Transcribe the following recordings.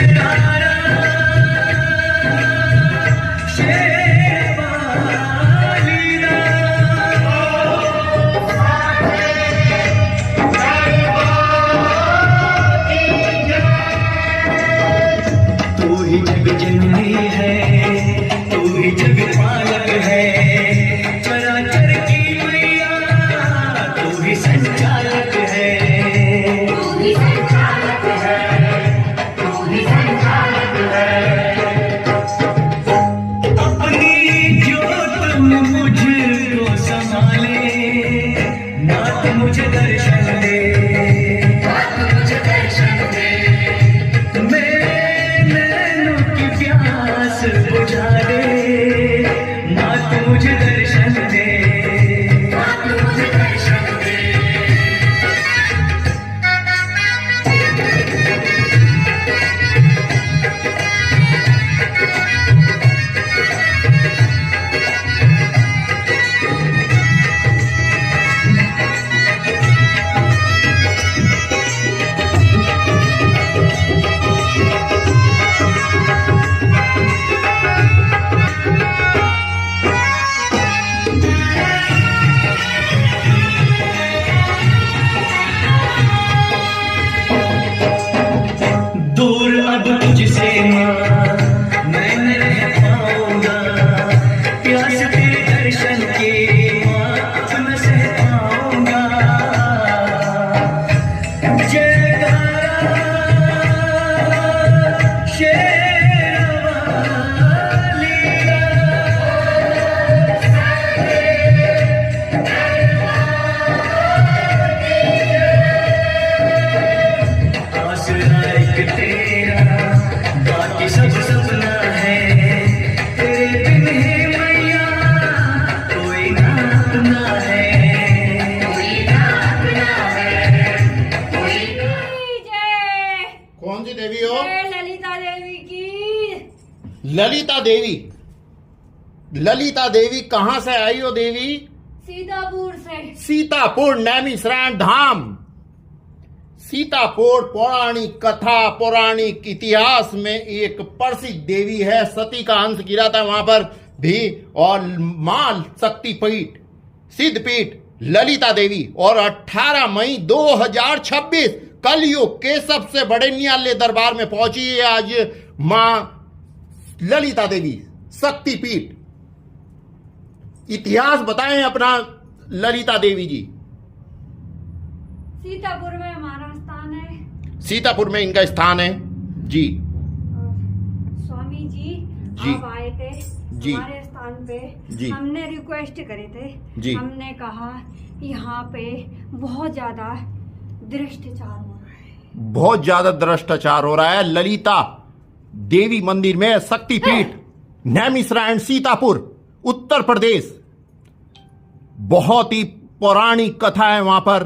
जयकारा शेरवाली दा। तू ही जग जननी है, तू ही जग पालक है, चराचर की मैया तू ही संचालक है। तू ही संचालक है, तू ही संचालक है। अपनी ज्योत में मुझको संभाले, नाथ मुझे दर्शन दे, नाथ मुझे दर्शन दे। मेरे नैनों की प्यास बुझा दे, नाथ मुझे दर्शन दे। नाथ मुझे दर्शन दे। दूर अब तुझसे माँ मैं न रह पाऊंगा, प्यास तेरे दर्शन की माँ अब न सह पाऊंगा। जयकारा शेरवाली दा। आसरा एक तेरा, बाकी सब सपना है, तेरे बिन है मैया कोई ना अपना है। कोई ना अपना है, कोई ना। जय कौन सी देवी हो? जय ललिता देवी की। ललिता देवी। ललिता देवी कहाँ से आई हो देवी? सीतापुर से। सीतापुर नैमिषारण्य धाम। सीतापुर पौराणिक कथा पौराणिक इतिहास में एक प्रसिद्ध देवी है। सती का अंश गिरा था वहां पर भी। और मां शक्तिपीठ सिद्धपीठ ललिता देवी। और 18 मई 2026 कलयुग के सबसे बड़े न्यायालय दरबार में पहुंची है आज मां ललिता देवी शक्तिपीठ। इतिहास बताएं अपना ललिता देवी जी। सीतापुर में हमारा स्थान है। सीतापुर में इनका स्थान है जी। और स्वामी जी जी। आप आए थे जी। हमारे स्थान पे। जी। हमने रिक्वेस्ट करे थे। जी। हमने कहा यहाँ पे बहुत ज्यादा भ्रष्टाचार हो रहा है। बहुत ज्यादा भ्रष्टाचार हो रहा है। ललिता देवी मंदिर में शक्तिपीठ नैमिषारण्य सीतापुर उत्तर प्रदेश। बहुत ही पौराणिक कथा है वहां पर।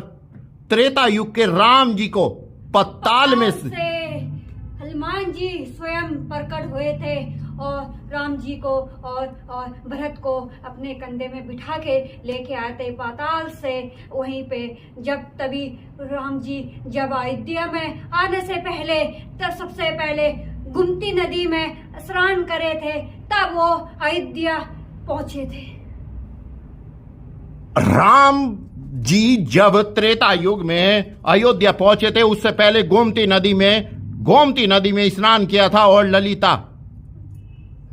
त्रेता युग के राम जी को पताल में से हनुमान जी स्वयं प्रकट हुए थे और राम जी को और भरत को अपने कंधे में बिठा के लेके आए थे पाताल से। वहीं पे जब तभी राम जी जब अयोध्या में आने से पहले तब सबसे पहले गुमती नदी में स्नान करे थे, तब वो अयोध्या पहुंचे थे। राम जी जब त्रेता युग में अयोध्या पहुंचे थे उससे पहले गोमती नदी में स्नान किया था। और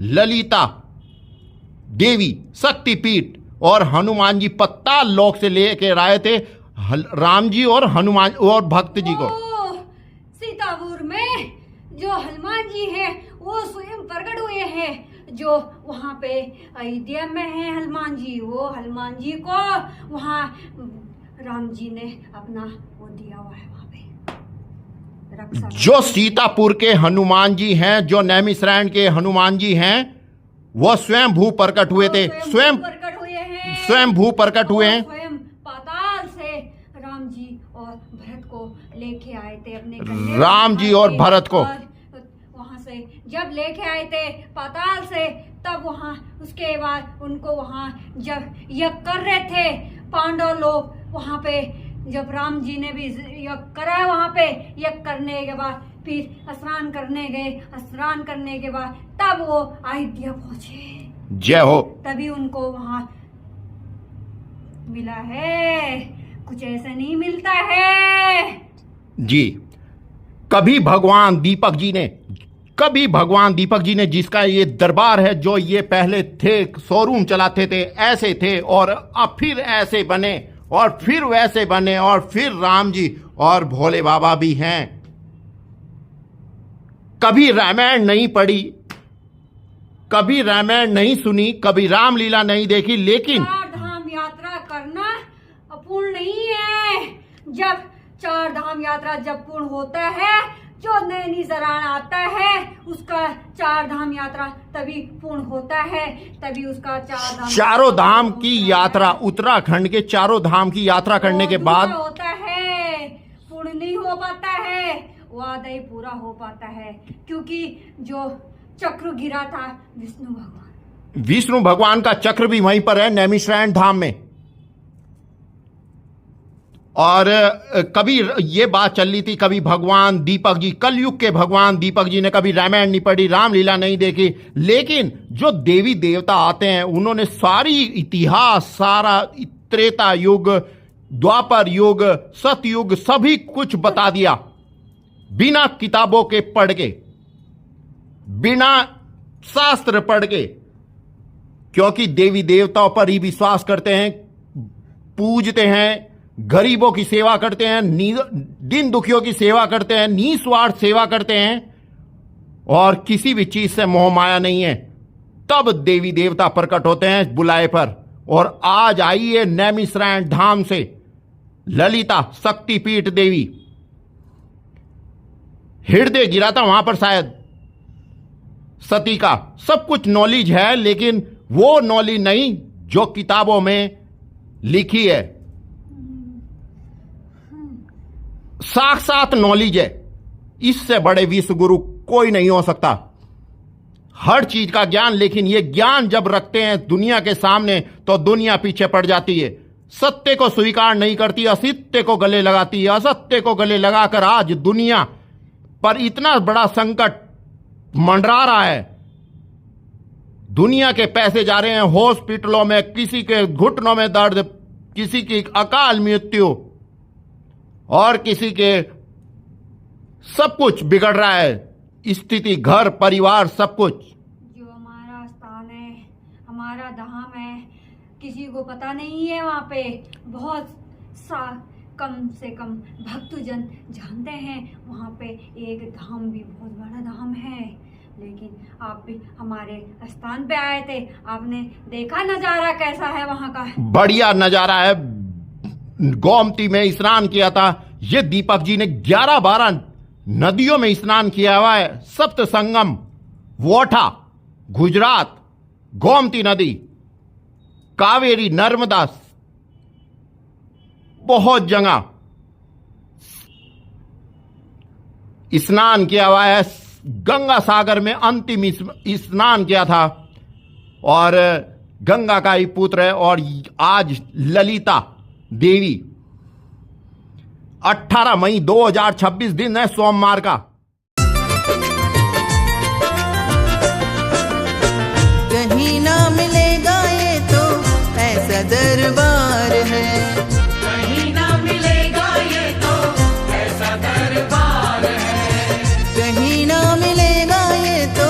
ललिता देवी शक्तिपीठ और हनुमान जी पत्ताल लोक से लेकर आए थे राम जी और हनुमान और भक्त जी को। सीतापुर में जो हनुमान जी हैं वो स्वयं प्रकट हुए हैं। जो वहाँ पे अयोध्या में है हनुमान जी, वो हनुमान जी को वहाँ राम जी ने अपना वो दिया हुआ है वहाँ पे रक्षा। जो सीतापुर के हनुमान जी हैं, जो नैमिषारण्य के हनुमान जी हैं, वो स्वयं भू प्रकट हुए थे। स्वयं प्रकट हुए हैं। स्वयं भू प्रकट हुए हैं। स्वयं पाताल से राम जी और भरत को लेके आए थे अपने कंधे में। राम जी और भरत को वहां से जब लेके आए थे पाताल से, तब वहां उसके बाद उनको वहां जब यज्ञ कर रहे थे पांडव लोग, वहां पे जब राम जी ने भी यज्ञ करा वहां पे, यज्ञ करने के बाद फिर स्नान करने गए, स्नान करने के बाद तब वो अयोध्या पहुंचे। जय हो। तभी उनको वहां मिला है, कुछ ऐसा नहीं मिलता है जी। कभी भगवान दीपक जी ने जिसका ये दरबार है, जो ये पहले थे शोरूम चलाते थे, ऐसे थे और अब फिर ऐसे बने और फिर वैसे बने और फिर राम जी और भोले बाबा भी हैं। कभी रामायण नहीं पढ़ी, कभी रामायण नहीं सुनी, कभी रामलीला नहीं देखी, लेकिन चार धाम यात्रा करना अपूर्ण नहीं है। जब चार धाम यात्रा जब पूर्ण होता है, जो नैनी जरान आता है, उसका चार धाम यात्रा तभी पूर्ण होता है, तभी उसका चारों धाम की यात्रा, उत्तराखंड के चारों धाम की यात्रा करने के बाद होता है, पूर्ण नहीं हो पाता है, वादा ही पूरा हो पाता है। क्योंकि जो चक्र गिरा था विष्णु भगवान का चक्र भी वहीं पर है, नैमिषारण्य धाम में। और कभी ये बात चल रही थी, कभी भगवान दीपक जी, कलयुग के भगवान दीपक जी ने कभी रामायण नहीं पढ़ी, रामलीला नहीं देखी, लेकिन जो देवी देवता आते हैं उन्होंने सारी इतिहास, सारा त्रेता युग, द्वापर युग, सतयुग, सभी कुछ बता दिया, बिना किताबों के पढ़ के, बिना शास्त्र पढ़ के, क्योंकि देवी देवताओं पर ही विश्वास करते हैं, पूजते हैं, गरीबों की सेवा करते हैं, दिन दुखियों की सेवा करते हैं, निस्वार्थ सेवा करते हैं और किसी भी चीज से मोह माया नहीं है। तब देवी देवता प्रकट होते हैं बुलाए पर। और आज आइए नैमिषारण्य धाम से ललिता शक्तिपीठ देवी, हृदय गिरा था वहां पर शायद सती का। सब कुछ नॉलेज है, लेकिन वो नॉलेज नहीं जो किताबों में लिखी है, साक्षात नॉलेज है। इससे बड़े विश्व गुरु कोई नहीं हो सकता, हर चीज का ज्ञान। लेकिन ये ज्ञान जब रखते हैं दुनिया के सामने तो दुनिया पीछे पड़ जाती है, सत्य को स्वीकार नहीं करती, असत्य को गले लगाती है। असत्य को गले लगाकर आज दुनिया पर इतना बड़ा संकट मंडरा रहा है। दुनिया के पैसे जा रहे हैं हॉस्पिटलों में, किसी के घुटनों में दर्द, किसी की अकाल मृत्यु और किसी के सब कुछ बिगड़ रहा है, स्थिति, घर परिवार, सब कुछ। जो हमारा स्थान है, हमारा धाम है, किसी को पता नहीं है। वहाँ पे बहुत कम से कम भक्तजन जानते हैं। वहाँ पे एक धाम भी बहुत बड़ा धाम है। लेकिन आप भी हमारे स्थान पे आए थे, आपने देखा नजारा कैसा है वहाँ का? बढ़िया नजारा है। गोमती में स्नान किया था। ये दीपक जी ने 11-12 नदियों में स्नान किया हुआ है। सप्त संगम, वोठा, गुजरात, गोमती नदी, कावेरी, नर्मदा, बहुत जगह स्नान किया हुआ है। गंगा सागर में अंतिम स्नान किया था और गंगा का ही पुत्र है। और आज ललिता देवी 18 मई 2026 दिन है, सोमवार का। कहीं ना मिलेगा ये तो ऐसा दरबार है, कहीं ना मिलेगा ये तो ऐसा दरबार है, कहीं ना मिलेगा ये तो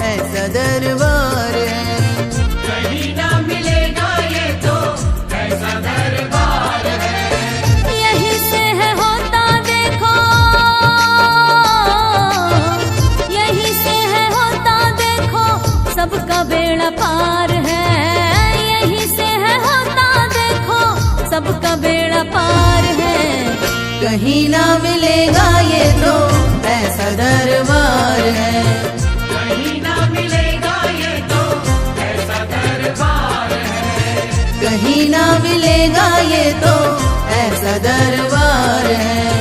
ऐसा दरबार है, कहीं ना मिलेगा ये तो ऐसा दरबार है। यहीं से है होता देखो, यहीं से है होता देखो, सबका बेड़ा पार है। यहीं से है होता देखो, सबका बेड़ा पार है। कहीं ना मिलेगा ये तो ऐसा दरबार है, कहीं ना मिलेगा ये तो ऐसा दरबार है, कहीं ना मिलेगा ये तो ऐसा दरबार है।